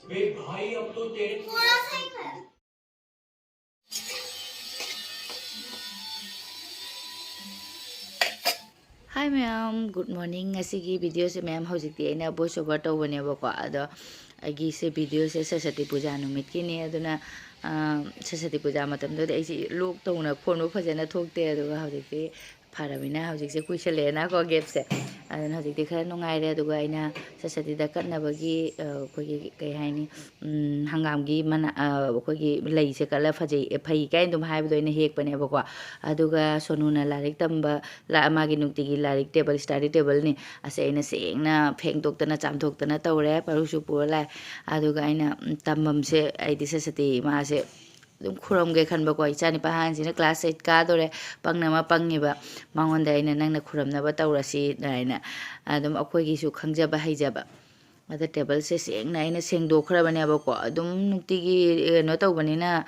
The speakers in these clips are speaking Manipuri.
Hi ma'am, good morning. Asigi video se ma'am hojikti aina voice over tawbane ba ko ado agi se video se Saraswati Puja numit ki ne aduna Saraswati Puja matam do ai si lok tawna phone bo phajana thokte ado hojikti pharamina hojik se kuisale na ko gap se aduna hojikti khara nungai re aduga aina Saraswati da katna bagi ko gi kai haini hangam gi mana ko gi lei se kala phajai phai kai dum haibdo ina hek pane ba ko aduga sonuna larik tamba la magi nukti gi larik table study table ni ase aina sengna phengdoktana chamdoktana tawre parusu purala aduga aina tamam se aidi Saraswati ma se dum khuram ge khanba ko ichani pahan sina class 8 ka dore pangna ma pangiba mangonda aina nangna khuram na ba tawrasi aina adum akoi gi su khangjaba haijaba ada table se sengna aina sengdokhrabane ba ko adum nukti gi no tawbanina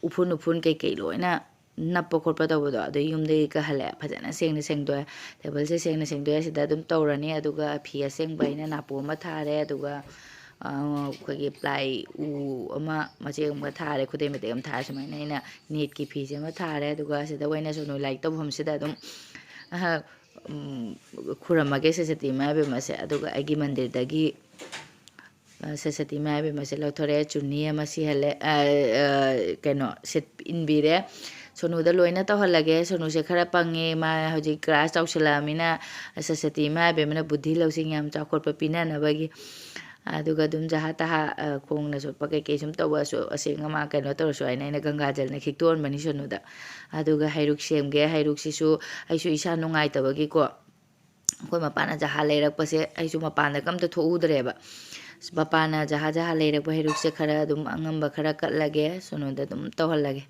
ufun ufun kai kai loina nappa khotpa tawbado ado yumde ka hala phajana sengna sengdo table se sengna sengdo sida dum tawrani aduga phi asengba ina napu ma thare aduga kogi ply u ama mache ma thare khude mate am thare sumaina ina net ki phi se ma thare aduga sida waina sonu like tawham sida dum khuramage Saraswati ma be ma se aduga agi mandir dagi Saraswati ma be ma se lothore chunni ama si hale keno set inbire sonu da loina tawhalage sonu se khara pange ma hoji class tawsala Saraswati ma be mana buddhi losing yam chakhotpa pina na bagi aduga dum jaha taha khongna so pakai ke sum tawa so asenga ma keno tor so aina ganga jal na khikton mani sonu da aduga hairuk semge hairuk sisu aisu isa nungai tabagi ko koi mapana jaha leirak pase aisu mapana kam ta thoudre ba mapana jaha jaha leirak ba hairuk se khara dum angamba khara katlage sonu da dum tawhalage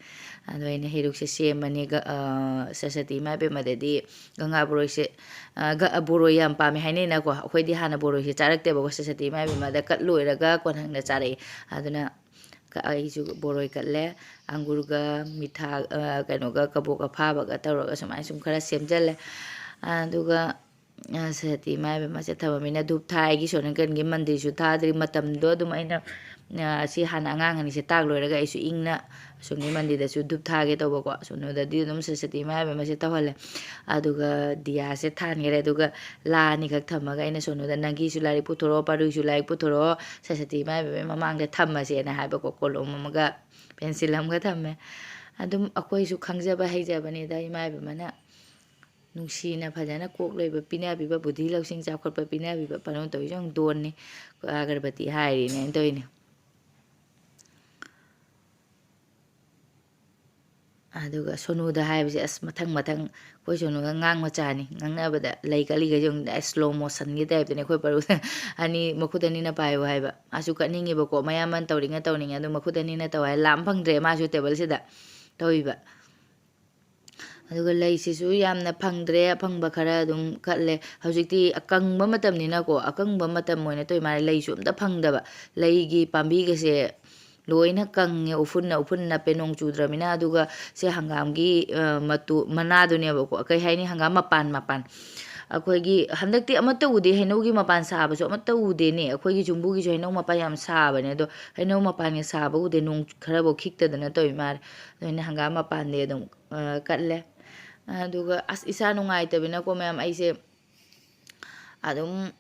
ado ina hairuk se semani Saraswati ma be madadi ganga boroi se boroi yam pame haine na ko khoi di hana boroi se charakte ba Saraswati ma be mada katloiraga kon hangna charai aduna aisu boroi katle angurga mitha kanoga kaboka phaba ga tawraga samai sum khara semjalle aduga Saraswati ma be ma se thamamina dhup thai gi sonan kan gi mandir su thadri matam do dum aina si hana angang ani se tak loiraga aisu ingna sungni mandi da su dhup thage tawba ko sunu da di dum Saraswati ma be ma se tawhale aduga diya se than gere aduga la ni khak thamaga ina sunu da nangi su lari puthoro paru su lai puthoro Saraswati ma be mamang da thamma se na haiba ko kolom amaga pencil amga thamme adum akoi su khangjaba haijabani da ima be mana nungsina phajana kok leiba pina biba buddhi lausing chakhotpa pina biba panon toy jong don ni agarbati hairi ne toyne aduga sonu da haibse as mathang mathang koi sonu ngang machani ngangna bada lei kali ga jong slow motion gi type ne koi paru ani makhudani na pai wa haiba asu kaningi ba ko mayaman tawringa tawninga adu makhudani na tawai lam phangdre ma su table sida toiba aduga lei sisu yamna phangdre phangba khara dum khatle hojikti akangba matam ni na ko akangba matam moina toy mari lei su amta phangdaba lei gi pambi ga se loina kang ufun na penong chudramina aduga se hangam gi matu mana dune ba ko kai haini hangam mapan akhoi gi handakti amata ude haino gi mapan sa ba so amata ude ne akhoi gi jumbu gi haino mapan yam sa ba ne do haino mapan ge sa ba ude nong khara bo khikta dana toy mar ne hangam mapan de dum katle aduga as isa nungai tabina ko ma'am aise adum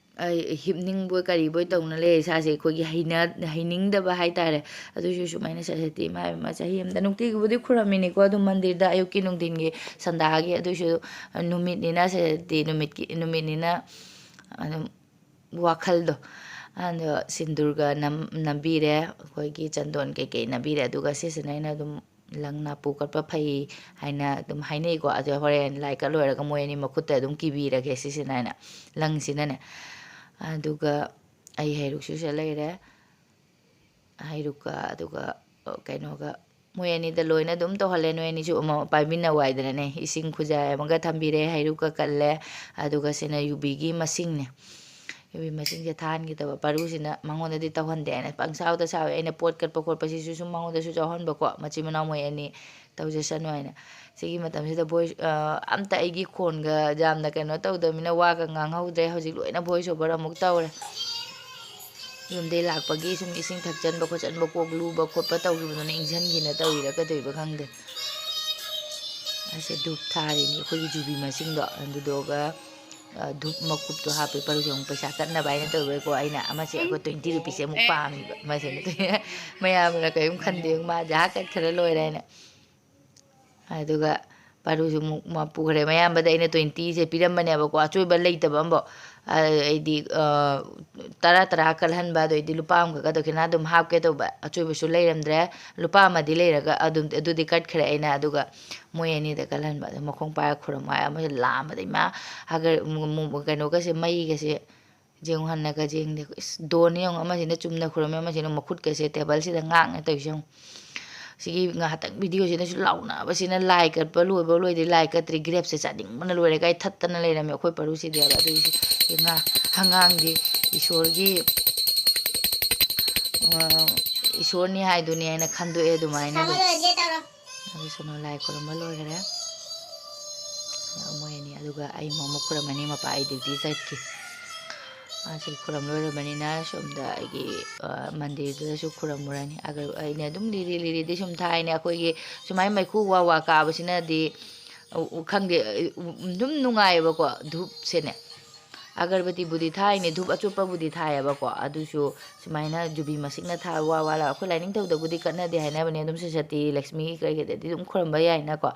hipning boy kari boy tawna le sa se ko gi haining da ba hai tare adu su su maina Saraswati ma ma chahi am da nukti gi budi khuramini ko adu mandir da ayuki nungdin gi sanda gi adu su numit ni na se ti numit ni na adum wakhal do ando sindurga nambire ko gi chandon ke ke nabire aduga se se naina dum langna pu katpa phai haina dum hainei ko adu horen like a loiraga moyani makutta dum kibira ge se se naina lang sinane aduga ai hairuk su se leire hairuka aduga kainoga moyani da loina dum to hale noyani su ma paimina waidana ne ising khuja amaga thambire hairuka kalle aduga sena yubigi masing ne yubi masing je than gi taba paru sina mangonda di tawhan de na pangsau da saw ena pot kat pakor pasi su sum mangonda su jahon ba ko machi mana moyani tawje sanwaina sigi matam sida voice amta aigi khon ga jamna kaino tawdamina wa ga ngang haudre hojik loina voice over amuk tawre ꯌꯨꯝꯗꯩ ꯂꯥꯛꯄꯒꯤ ꯁꯨꯝ ꯏꯁꯤꯡ ꯊꯛꯆꯟꯕ ꯈꯣꯠꯆꯟꯕ ꯀꯣꯛ ꯂꯨꯕ ꯈꯣꯠꯄ ꯇꯧꯈꯤꯕꯗꯨꯅ ꯏꯪꯁꯟꯈꯤꯅ ꯇꯧꯔꯤꯔꯥ ꯀꯩꯗꯧꯔꯤꯕ ꯈꯪꯗꯦ ꯑꯁꯦ ꯙꯨꯞ ꯊꯥꯔꯤꯅꯤ ꯑꯩꯈꯣꯏꯒꯤ ꯖꯨꯕꯤ ꯃꯁꯤꯡꯗꯣ ꯑꯗꯨꯗꯨꯒ ꯙꯨꯞ ꯃꯀꯨꯞꯇꯣ ꯍꯥꯞꯄꯦ ꯄꯔꯨꯁꯦ ꯑꯃꯨꯛ ꯄꯩꯁꯥ ꯀꯠꯅꯕ ꯍꯥꯏꯅ ꯇꯧꯋꯦꯀꯣ ꯑꯩꯅ ꯑꯃꯁꯦ ꯑꯩꯈꯣꯏ 20 ꯔꯨꯄꯤꯁꯦ ꯑꯃꯨꯛ ꯄꯥꯝꯃꯤꯕ ꯃꯁꯦ ꯃꯌꯥꯝꯅ ꯀꯔꯤꯝ ꯈꯟꯗꯦ ꯃꯥ ꯖꯍꯥ ꯀꯠꯈꯔ ꯂꯣꯏꯔꯦ ꯍꯥꯏꯅ ꯑꯗꯨꯒ ꯄꯔꯨꯁꯨ ꯑꯃꯨꯛ ꯄꯨꯈ꯭ꯔꯦ ꯃꯌꯥꯝꯕꯗ ꯑꯩꯅ 20ꯁꯦ ꯄꯤꯔꯝꯕꯅꯦꯕꯀꯣ ꯑꯆꯣꯏꯕ ꯂꯩꯇꯕ ꯑꯃꯐꯥꯎ ꯑꯩꯗꯤ 10 ꯀꯜꯍꯟꯕ ꯑꯗꯩꯗꯤ ꯂꯨꯄꯥ ꯑꯃꯈꯛ ꯀꯠꯇꯧꯈꯤꯅ ꯑꯗꯨꯝ ꯍꯥꯞꯀꯦ ꯇꯧꯕ ꯑꯆꯣꯏꯕꯁꯨ ꯂꯩꯔꯝꯗ꯭ꯔꯦ ꯂꯨꯄꯥ ꯑꯃꯗꯤ ꯂꯩꯔꯒ ꯑꯗꯨꯗꯤ ꯀꯠꯈ꯭ꯔꯦ ꯑꯩꯅ ꯑꯗꯨꯒ ꯃꯣꯏ ꯑꯅꯤꯗ ꯀꯜꯍꯟꯕ ꯑꯗ ꯃꯈꯣꯡ ꯄꯥꯏꯔ ꯈꯨꯔꯨꯝ ꯍꯥꯏ ꯑꯃꯁꯦ ꯂꯥꯝꯕꯗꯩ ꯃꯥ ꯀꯩꯅꯣꯒꯁꯦ ꯃꯩꯒꯁꯦ ꯌꯦꯡꯉꯨ ꯍꯟꯅꯒ ꯌꯦꯡꯗꯦ ꯏꯁ ꯗꯣꯟꯅꯤ ꯌꯦꯡꯉꯨ ꯑꯃꯁꯤꯅ ꯆꯨꯝꯅ ꯈꯨꯔꯝꯃꯦ ꯑꯃꯁꯤꯅ ꯃꯈꯨꯠꯀꯁꯦ ꯇꯦꯕꯜꯁꯤꯗ ꯉꯥꯛꯅ ꯇꯧꯔꯤꯁꯦ ꯌꯦꯡꯉꯨ ꯁꯤꯒꯤ ꯉꯥꯏꯍꯥꯛꯇꯪ ꯚꯤꯗꯤꯑꯣꯁꯤꯅꯁꯨ ꯂꯥꯎꯅꯕꯁꯤꯅ ꯂꯥꯏ ꯀꯠꯄ ꯂꯣꯏꯕ ꯂꯣꯏꯗꯦ ꯂꯥꯏ ꯀꯠꯇ꯭ꯔꯤ ꯒ꯭ꯔꯦꯞꯁꯦ ꯆꯥꯅꯤꯡꯕꯅ ꯂꯣꯏꯔꯦ ꯀꯥꯏ ꯊꯠꯇꯅ ꯂꯩꯔꯝꯃꯦ ꯑꯩꯈꯣꯏ ꯄꯔꯨꯁꯤꯗꯤ ꯑꯗꯨꯏꯁꯦ ꯑꯉꯥꯡꯗꯤ ꯏꯁꯣꯔꯅꯤ ꯍꯥꯏꯗꯨꯅꯤ ꯍꯥꯏꯅ ꯈꯟꯗꯣꯛꯑꯦ ꯑꯗꯨꯃꯥꯏꯅ ꯑꯗꯨ ꯁꯣꯅꯣ ꯂꯥꯏ ꯈꯨꯔꯨꯝꯕ ꯂꯣꯏꯈꯔꯦ ꯃꯣꯏ ꯑꯅꯤ ꯑꯗꯨꯒ ꯑꯩ ꯑꯃꯨꯛ ꯈꯨꯔꯝꯃꯅꯤ ꯃꯄꯥ ꯑꯩ ꯗ꯭ꯌꯨꯇꯤ ꯆꯠꯈꯤ ꯁꯤ ꯈꯨꯔꯝ ꯂꯣꯏꯔꯕꯅꯤꯅ ꯁꯣꯝꯗ ꯑꯩꯒꯤ ꯃꯟꯗꯤꯔꯗꯨꯗꯁꯨ ꯈꯨꯔꯝꯃꯨꯔꯅꯤ ꯑꯩꯅ ꯑꯗꯨꯝ ꯂꯤꯔꯤꯗꯤ ꯁꯨꯝ ꯊꯥꯏꯅꯦ ꯑꯩꯈꯣꯏꯒꯤ ꯁꯨꯃꯥꯏꯅ ꯃꯩꯈꯨ ꯋꯥ ꯀꯥꯕꯁꯤꯅꯗꯤ ꯈꯪꯗꯦ ꯑꯗꯨꯝ ꯅꯨꯡꯉꯥꯏꯌꯦꯕꯀꯣ ꯙꯨꯞꯁꯦꯅꯦ ꯑꯒꯔꯕꯇꯤꯕꯨꯗꯤ ꯊꯥꯏꯅꯦ ꯙꯨꯞ ꯑꯆꯨꯞꯄꯕꯨꯗꯤ ꯊꯥꯏꯌꯦꯕꯀꯣ ꯑꯗꯨꯁꯨ ꯁꯨꯃꯥꯏꯅ ꯖꯨꯕꯤ ꯃꯁꯤꯡꯅ ꯊꯥ ꯋꯥ ꯑꯩꯈꯣꯏ ꯂꯥꯏꯅꯤꯡꯊꯧꯗꯕꯨꯗꯤ ꯀꯠꯅꯗꯦ ꯍꯥꯏꯅꯕꯅꯦ ꯑꯗꯨꯝ ꯁꯔꯁꯋꯇꯤ ꯂꯛꯁꯃꯤ ꯀꯩꯀꯩꯗꯗꯤ ꯑꯗꯨꯝ ꯈꯨꯔꯝꯕ ꯌꯥꯏꯅꯀꯣ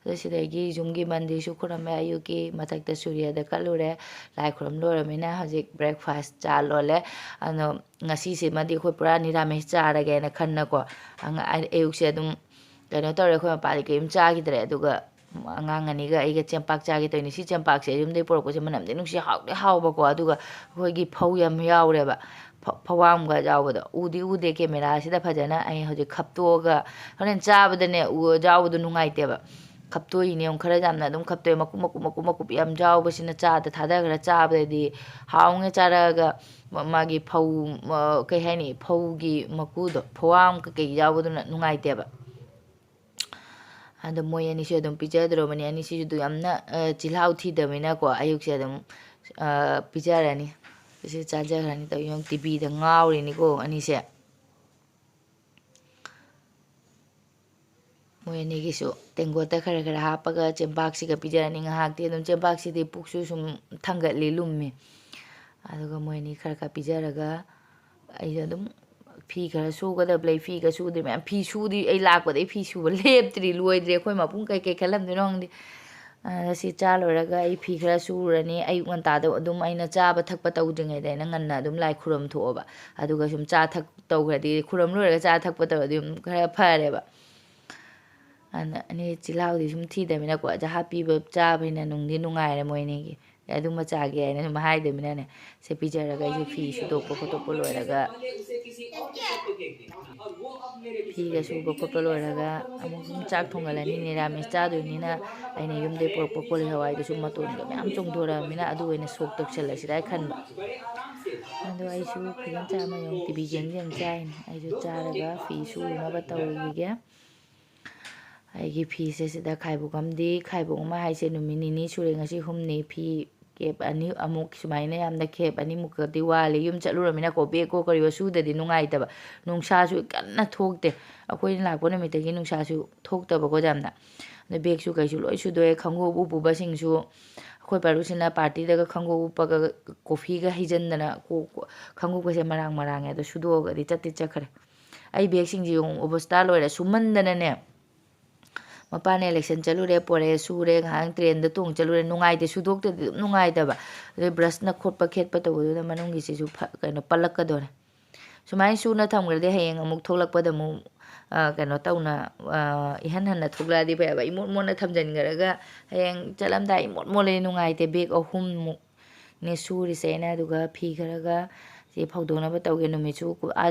ꯑꯗꯨ ꯁꯤꯗꯒꯤ ꯌꯨꯝꯒꯤ ꯃꯟꯗꯤꯔꯁꯨ ꯈꯨꯔꯝꯃꯦ ꯑꯌꯨꯛꯀꯤ ꯃꯊꯛꯇ ꯁꯨꯔꯌꯗ ꯀꯠꯂꯨꯔꯦ ꯂꯥꯏ ꯈꯨꯔꯝ ꯂꯣꯏꯔꯕꯅꯤꯅ ꯍꯧꯖꯤꯛ ꯕ꯭ꯔꯦꯛꯐꯥꯁ ꯆꯥ ꯂꯣꯜꯂꯦ ꯑꯗꯣ ꯉꯁꯤꯁꯤꯃꯗꯤ ꯑꯩꯈꯣꯏ ꯄꯨꯔꯥ ꯅꯤꯔꯥꯃꯦꯁ ꯆꯥꯔꯒꯦꯅ ꯈꯟꯅꯀꯣ ꯑꯌꯨꯛꯁꯦ ꯑꯗꯨꯝ ꯀꯩꯅꯣ ꯇꯧꯔꯦ ꯑꯩꯈꯣꯏ ꯃꯄꯥꯗꯤ ꯀꯔꯤꯝ ꯆꯥꯈꯤꯗ꯭ꯔꯦ ꯑꯗꯨꯒ ꯑꯉꯥꯡ ꯑꯅꯤꯒ ꯑꯩꯒ ꯆꯦꯡꯄꯥꯛ ꯆꯥꯒꯦ ꯇꯧꯅꯤ ꯁꯤ ꯆꯦꯡꯄꯥꯛꯁꯦ ꯌꯨꯝꯗꯩ ꯄꯨꯔꯛꯄꯁꯦ ꯃꯅꯝꯗꯤ ꯅꯨꯡꯁꯤ ꯍꯥꯎꯗꯤ ꯍꯥꯎꯕꯀꯣ ꯑꯗꯨꯒ ꯑꯩꯈꯣꯏꯒꯤ ꯐꯧ ꯌꯥꯝ ꯌꯥꯎꯔꯦꯕ ꯐꯧꯋꯥꯝꯒ ꯌꯥꯎꯕꯗꯣ ꯎꯗꯦ ꯀꯦꯃꯦꯔꯥꯁꯤꯗ ꯐꯖꯅ ꯑꯩ ꯍꯧꯖꯤꯛ ꯈꯞꯇꯣꯛꯑꯒ ꯍꯣꯔꯦꯟ ꯆꯥꯕꯗꯅꯦ ꯌꯥꯎꯕꯗꯣ ꯅꯨꯡꯉꯥꯏꯇꯦꯕ ꯈꯞꯇꯣꯛꯏꯅꯦ ꯑꯃꯨꯛ ꯈꯔ ꯌꯥꯝꯅ ꯑꯗꯨꯝ ꯈꯞꯇꯣꯛꯑꯦ ꯃꯀꯨꯞ ꯌꯥꯝ ꯌꯥꯎꯕꯁꯤꯅ ꯆꯥꯗ ꯊꯥꯗꯈ꯭ꯔ ꯆꯥꯕꯗꯗꯤ ꯍꯥꯎꯅ ꯆꯥꯔꯛꯑꯒ ꯃꯥꯒꯤ ꯐꯧ ꯀꯩ ꯍꯥꯏꯅꯤ ꯐꯧꯒꯤ ꯃꯀꯨꯗꯣ ꯐꯧꯋꯥꯝ ꯀꯩꯀꯩ ꯌꯥꯎꯕꯗꯨꯅ ꯅꯨꯡꯉꯥꯏꯇꯦꯕ ꯑꯗꯣ ꯃꯣꯏ ꯑꯅꯤꯁꯨ ꯑꯗꯨꯝ ꯄꯤꯖꯗ꯭ꯔꯕꯅꯤ ꯑꯅꯤꯁꯤꯁꯨ ꯌꯥꯝꯅ ꯆꯤꯜꯍꯥꯎ ꯊꯤꯗꯕꯅꯤꯅꯀꯣ ꯑꯌꯨꯛꯁꯦ ꯑꯗꯨꯝ ꯄꯤꯖꯔꯅꯤ ꯁꯤ ꯆꯥꯖꯈ꯭ꯔꯅꯤ ꯇꯧ ꯇꯤꯚꯤꯗ ꯉꯥꯎꯔꯤꯅꯤꯀꯣ ꯑꯅꯤꯁꯦ ꯃꯣꯏ ꯑꯅꯤꯒꯤꯁꯨ ꯇꯦꯡꯒꯣꯠꯇ ꯈꯔ ꯍꯥꯞꯄꯒ ꯆꯦꯡꯄꯥꯛꯁꯤꯒ ꯄꯤꯖꯔꯅꯤ ꯉꯥꯏꯍꯥꯛꯇꯤ ꯑꯗꯨꯝ ꯆꯦꯡꯄꯥꯛꯁꯤꯗꯤ ꯄꯨꯛꯁꯨ ꯁꯨꯝ ꯊꯥꯡꯒꯠꯂꯤ ꯂꯨꯝꯃꯤ ꯑꯗꯨꯒ ꯃꯣꯏ ꯑꯅꯤ ꯈꯔ ꯄꯤꯖꯔꯒ ꯑꯩꯁꯨ ꯑꯗꯨꯝ ꯐꯤ ꯈꯔ ꯁꯨꯒꯗꯕ ꯂꯩ ꯐꯤꯒ ꯁꯨꯗ꯭ꯔꯤ ꯃꯌꯥꯝ ꯐꯤ ꯁꯨꯗ꯭ꯔꯤ ꯑꯩ ꯂꯥꯛꯄꯗꯒꯤ ꯐꯤ ꯁꯨꯕ ꯂꯦꯞꯇ꯭ꯔꯤ ꯂꯣꯏꯗ꯭ꯔꯤ ꯑꯩꯈꯣꯏ ꯃꯄꯨꯡ ꯀꯩꯀꯩ ꯈꯜꯂꯝꯗꯣꯏꯅꯣ ꯈꯪꯗꯦ ꯁꯤ ꯆꯥ ꯂꯣꯏꯔꯒ ꯑꯩ ꯐꯤ ꯈꯔ ꯁꯨꯔꯅꯤ ꯑꯌꯨꯛ ꯉꯟꯇꯥꯗ ꯑꯗꯨꯝ ꯑꯩꯅ ꯆꯥꯕ ꯊꯛꯄ ꯇꯧꯗ꯭ꯔꯤꯉꯩꯗ ꯑꯩꯅ ꯉꯟꯅ ꯑꯗꯨꯝ ꯂꯥꯏ ꯈꯨꯔꯨꯝ ꯊꯣꯛꯑꯕ ꯑꯗꯨꯒ ꯁꯨꯝ ꯆꯥ ꯊꯛ ꯇꯧꯈ꯭ꯔꯗꯤ ꯈꯨꯔꯝ ꯂꯣꯏꯔꯒ ꯆꯥ ꯊꯛꯄ ꯇꯧꯔꯗꯤ ꯑꯗꯨꯝ ꯈꯔ ꯐꯔꯦꯕ ꯑꯗꯨꯅ ꯑꯅꯤ ꯆꯤꯜꯍꯥꯎꯗꯤ ꯁꯨꯝ ꯊꯤꯗꯃꯤꯅꯀꯣ ꯖꯍꯥ ꯄꯤꯕ ꯆꯥꯕꯅꯤꯅ ꯅꯨꯡꯗꯤ ꯅꯨꯡꯉꯥꯏꯔꯦ ꯃꯣꯏꯅꯤꯒꯤ ꯑꯗꯨꯝꯕ ꯆꯥꯒꯦ ꯍꯥꯏꯅ ꯁꯨꯝ ꯍꯥꯏꯗꯃꯤꯅꯅꯦ ꯁꯦ ꯄꯤꯖꯔꯒ ꯑꯩꯁꯨ ꯐꯤ ꯁꯨꯗꯣꯛꯄ ꯈꯣꯠꯇꯣꯛꯄ लॉयरगा ꯐꯤꯒ ꯁꯨꯕ ꯈꯣꯠꯄ ꯂꯣꯏꯔꯒ ꯑꯃꯨꯛ ꯆꯥꯛ ꯊꯣꯡꯒꯠꯂꯅꯤ ꯅꯤꯔꯥꯃꯤꯁ ꯆꯥꯗꯣꯏꯅꯤꯅ ꯑꯩꯅ ꯌꯨꯝꯗꯩ ꯄꯨꯔꯛꯄ ꯀꯣꯜꯂꯤ ꯍꯋꯥꯏꯗꯨꯁꯨ ꯃꯇꯣꯟꯒ ꯃꯌꯥꯝ ꯆꯣꯡꯊꯣꯔꯛꯑꯕꯅꯤꯅ ꯑꯗꯨ ꯑꯣꯏꯅ ꯁꯣꯛ ꯇꯧꯁꯜꯂꯁꯤꯔ ꯈꯟꯕ ꯑꯗꯣ ꯑꯩꯁꯨ ꯐꯖꯅ ꯆꯥꯃ ꯌꯦꯡꯉ ꯇꯤꯚꯤ ꯌꯦꯡ ꯆꯥꯏꯅꯤ ꯑꯩꯁꯨ ꯆꯥꯔꯒ ꯐꯤ ꯁꯨꯅꯕ ꯇꯧꯔꯨꯈꯤꯒꯦ ꯑꯩꯒꯤ ꯐꯤꯁꯦ ꯁꯤꯗ ꯈꯥꯏꯕꯣꯛ ꯑꯃꯗꯤ ꯈꯥꯏꯕꯣꯛ ꯑꯃ ꯍꯥꯏꯁꯦ ꯅꯨꯃꯤꯠ ꯅꯤꯅꯤ ꯁꯨꯔꯦ ꯉꯁꯤ ꯍꯨꯝꯅꯤ ꯐꯤ ꯀꯦꯞ ꯑꯅꯤ ꯑꯃꯨꯛ ꯁꯨꯃꯥꯏꯅ ꯌꯥꯝꯅ ꯀꯦꯞ ꯑꯅꯤꯃꯨꯛꯀꯗꯤ ꯋꯥꯠꯂꯤ ꯌꯨꯝ ꯆꯠꯂꯨꯔꯃꯤꯅꯀꯣ ꯕꯦꯒꯀꯣ ꯀꯔꯤꯑꯣ ꯁꯨꯗꯗꯤ ꯅꯨꯡꯉꯥꯏꯇꯕ ꯅꯨꯡꯁꯥꯁꯨ ꯀꯟꯅ ꯊꯣꯛꯇꯦ ꯑꯩꯈꯣꯏꯅ ꯂꯥꯛꯄ ꯅꯨꯃꯤꯠꯇꯒꯤ ꯅꯨꯡꯁꯥꯁꯨ ꯊꯣꯛꯇꯕꯀꯣ ꯌꯥꯝꯅ ꯑꯗꯩ ꯕꯦꯒꯁꯨ ꯀꯩꯁꯨ ꯂꯣꯏ ꯁꯨꯗꯣꯛꯑꯦ ꯈꯣꯡꯎꯞ ꯎꯄꯨꯕꯁꯤꯡꯁꯨ ꯑꯩꯈꯣꯏ ꯄꯥꯔꯨꯁꯤꯅ ꯄꯥꯔꯇꯤꯗꯒ ꯈꯣꯡꯎꯞ ꯎꯞꯄꯒ ꯀꯣꯐꯤꯒ ꯍꯩꯖꯤꯟꯗꯅ ꯈꯣꯡꯎꯞꯀꯁꯦ ꯃꯔꯥꯡ ꯃꯔꯥꯡꯉꯦ ꯑꯗꯣ ꯁꯨꯗꯣꯛꯑꯒꯗꯤ ꯆꯠꯈ꯭ꯔꯦ ꯑꯩ ꯕꯦꯒꯁꯤꯡꯁꯦ ꯌꯦꯡꯉꯨ ꯑꯣꯕꯁꯇꯥ ꯂꯣꯏꯔꯦ ꯁꯨꯃꯟꯗꯅꯅꯦ ꯃꯄꯥꯟ ꯑꯦꯂꯦꯛꯁꯟ ꯆꯠꯂꯨꯔꯦ ꯄꯣꯔꯛꯑꯦ ꯁꯨꯔꯦ ꯉꯥꯏꯍꯥꯛ ꯇ꯭ꯔꯦꯟꯗ ꯇꯣꯡ ꯆꯠꯂꯨꯔꯦ ꯅꯨꯡꯉꯥꯏꯇꯦ ꯁꯨꯗꯣꯛꯇꯗꯤ ꯑꯗꯨꯝ ꯅꯨꯡꯉꯥꯏꯇꯕ ꯑꯗꯩ ꯕ꯭ꯔꯁꯅ ꯈꯣꯠꯄ ꯈꯦꯠꯄ ꯇꯧꯕꯗꯨꯗ ꯃꯅꯨꯡꯒꯤꯁꯤꯁꯨ ꯀꯩꯅꯣ ꯄꯜꯂꯛꯀꯗꯣꯔꯦ ꯁꯨꯃꯥꯏꯅ ꯁꯨꯅ ꯊꯝꯈ꯭ꯔꯗꯤ ꯍꯌꯦꯡ ꯑꯃꯨꯛ ꯊꯣꯛꯂꯛꯄꯗ ꯑꯃꯨꯛ ꯀꯩꯅꯣ ꯇꯧꯅ ꯏꯍꯟ ꯍꯟꯅ ꯊꯣꯛꯂꯛꯑꯗꯤ ꯐꯩꯕ ꯏꯃꯣꯠ ꯃꯣꯠꯅ ꯊꯝꯖꯤꯟꯈ꯭ꯔꯒ ꯍꯌꯦꯡ ꯆꯠꯂꯝꯗꯥꯏ ꯏꯃꯣꯠ ꯃꯣꯠꯂꯗꯤ ꯅꯨꯡꯉꯥꯏꯇꯦ ꯕꯦꯒ 3ꯃꯨꯛꯅꯦ ꯁꯨꯔꯤꯁꯦ ꯑꯩꯅ ꯑꯗꯨꯒ ꯐꯤ ꯈꯔꯒ ꯁꯤ ꯐꯧꯗꯣꯛꯅꯕ ꯇꯧꯒꯦ ꯅꯨꯃꯤꯠꯁꯨ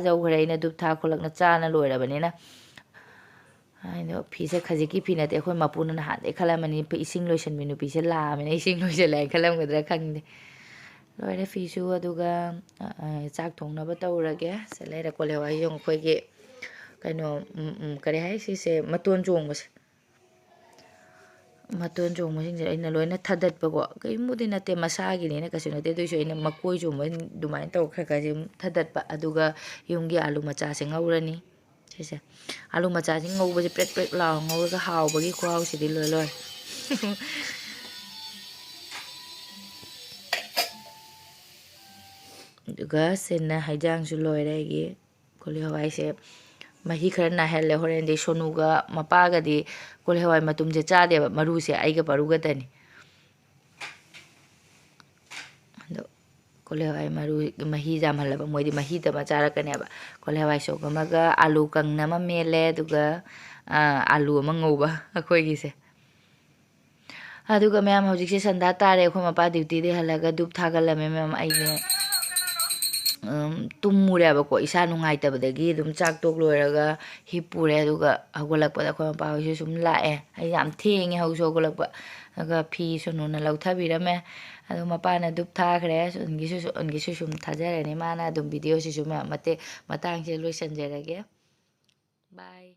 ꯌꯧꯈ꯭ꯔꯦ ꯑꯩꯅ ꯙꯨꯞ ꯊꯥ ꯈꯣꯠꯂꯛꯅ ꯆꯥꯅ ꯂꯣꯏꯔꯕꯅꯤꯅ ꯑꯗꯣ ꯐꯤꯁꯦ ꯈꯖꯤꯛꯀꯤ ꯐꯤ ꯅꯠꯇꯦ ꯑꯩꯈꯣꯏ ꯃꯄꯨꯅ ꯅꯍꯥꯟꯗꯩ ꯈꯜꯂꯝꯃꯅꯤ ꯏꯁꯤꯡ ꯂꯣꯏꯁꯟꯕꯤ ꯅꯨꯄꯤꯁꯦ ꯂꯥꯛꯑꯃꯤꯅ ꯏꯁꯤꯡ ꯂꯣꯏꯁꯜꯂꯦ ꯍꯥꯏꯅ ꯈꯜꯂꯝꯒꯗ꯭ꯔꯥ ꯈꯪꯗꯦ ꯂꯣꯏꯔꯦ ꯐꯤꯁꯨ ꯑꯗꯨꯒ ꯆꯥꯛ ꯊꯣꯡꯅꯕ ꯇꯧꯔꯒꯦ ꯁꯤ ꯂꯩꯔ ꯀꯣꯜꯂꯦ ꯋꯥꯍꯤ ꯌꯦꯡꯉꯨ ꯑꯩꯈꯣꯏꯒꯤ ꯀꯩꯅꯣ ꯀꯔꯤ ꯍꯥꯏ ꯁꯤꯁꯦ ꯃꯇꯣꯟ ꯆꯣꯡꯕꯁꯦ ꯃꯇꯣꯟ ꯆꯣꯡꯕꯁꯤꯡꯁꯦ ꯑꯩꯅ ꯂꯣꯏꯅ ꯊꯥꯗꯠꯄꯀꯣ ꯀꯔꯤꯝꯕꯨꯗꯤ ꯅꯠꯇꯦ ꯃꯁꯥꯒꯤꯅꯦꯅ ꯀꯩꯁꯨ ꯅꯠꯇꯦ ꯑꯗꯨꯏꯁꯨ ꯑꯩꯅ ꯃꯀꯣꯏ ꯆꯣꯡꯕ ꯑꯗꯨꯃꯥꯏꯅ ꯇꯧꯔ ꯈꯔ ꯈꯔꯁꯦ ꯊꯥꯗꯠꯄ ꯑꯗꯨꯒ ꯌꯨꯝꯒꯤ ꯑꯥꯂꯨ ꯃꯆꯥꯁꯦ ꯉꯧꯔꯅꯤ ꯁꯤꯁꯦ ꯑꯥꯂꯨ ꯃꯆꯥꯁꯤ ꯉꯧꯕꯁꯦ ꯄ꯭ꯔꯦꯛ ꯄ꯭ꯔꯦꯛ ꯂꯥꯎ ꯉꯧꯔꯒ ꯍꯥꯎꯕꯒꯤ ꯈꯨꯍꯥꯎꯁꯤꯗꯤ ꯂꯣꯏ ꯂꯣꯏ ꯑꯗꯨꯒ ꯁꯤꯟꯅ ꯍꯩꯖꯥꯡꯁꯨ ꯂꯣꯏꯔꯦ ꯑꯩꯒꯤ ꯀꯣꯂꯤ ꯍꯋꯥꯏꯁꯦ ꯃꯍꯤ ꯈꯔ ꯅꯥꯏꯍꯜꯂꯦ ꯍꯣꯔꯦꯟꯗꯤ ꯁꯣꯅꯨꯒ ꯃꯄꯥꯒꯗꯤ ꯀꯣꯂꯤ ꯍꯋꯥꯏ ꯃꯇꯨꯝꯁꯦ ꯆꯥꯗꯦꯕ ꯃꯔꯨꯁꯦ ꯑꯩꯒ ꯄꯥꯔꯨꯒꯇꯅꯤ ꯑꯗꯣ ꯀꯣꯂꯤ ꯍꯋꯥꯏ ꯃꯔꯨ ꯃꯍꯤ ꯌꯥꯝꯍꯜꯂꯕ ꯃꯣꯏꯗꯤ ꯃꯍꯤꯗꯃ ꯆꯥꯔꯛꯀꯅꯦꯕ ꯀꯣꯂꯤ ꯍꯋꯥꯏ ꯁꯣꯛ ꯑꯃꯒ ꯑꯥꯂꯨ ꯀꯪꯅ ꯑꯃ ꯃꯦꯠꯂꯦ ꯑꯗꯨꯒ ꯑꯥꯂꯨ ꯑꯃ ꯉꯧꯕ ꯑꯩꯈꯣꯏꯒꯤꯁꯦ ꯑꯗꯨꯒ ꯃꯌꯥꯝ ꯍꯧꯖꯤꯛꯁꯦ ꯁꯟꯗꯥ ꯇꯥꯔꯦ ꯑꯩꯈꯣꯏ ꯃꯄꯥ ꯗ꯭ꯌꯨꯇꯤꯗꯩ ꯍꯜꯂꯒ ꯙꯨꯞ ꯊꯥꯒꯠꯂꯝꯃꯦ ꯃꯌꯥꯝ ꯑꯩꯁꯦ ꯇꯨꯝꯃꯨꯔꯦꯕꯀꯣ ꯏꯁꯥ ꯅꯨꯡꯉꯥꯏꯇꯕꯗꯒꯤ ꯑꯗꯨꯝ ꯆꯥꯛ ꯇꯣꯛ ꯂꯣꯏꯔꯒ ꯍꯤꯞꯄꯨꯔꯦ ꯑꯗꯨꯒ ꯍꯧꯒꯠꯂꯛꯄꯗ ꯑꯩꯈꯣꯏ ꯃꯄꯥ ꯍꯣꯏꯁꯨ ꯁꯨꯝ ꯂꯥꯛꯑꯦ ꯑꯩ ꯌꯥꯝ ꯊꯦꯡꯉꯦ ꯍꯧꯁꯨ ꯍꯧꯒꯠꯂꯛꯄ ꯑꯗꯨꯒ ꯐꯤ ꯁꯨꯅꯨꯅ ꯂꯧꯊꯕꯤꯔꯝꯃꯦ ꯑꯗꯨ ꯃꯄꯥꯅ ꯙꯨꯞ ꯊꯥꯈ꯭ꯔꯦ ꯁꯨꯟꯒꯤꯁꯨ ꯁꯨꯝ ꯊꯥꯖꯔꯅꯤ ꯃꯥꯅ ꯑꯗꯨꯝ ꯚꯤꯗꯤꯑꯣꯁꯤꯁꯨ ꯃꯇꯦꯛ ꯃꯇꯥꯡꯁꯦ ꯂꯣꯏꯁꯤꯟꯖꯔꯒꯦ ꯕꯥꯏ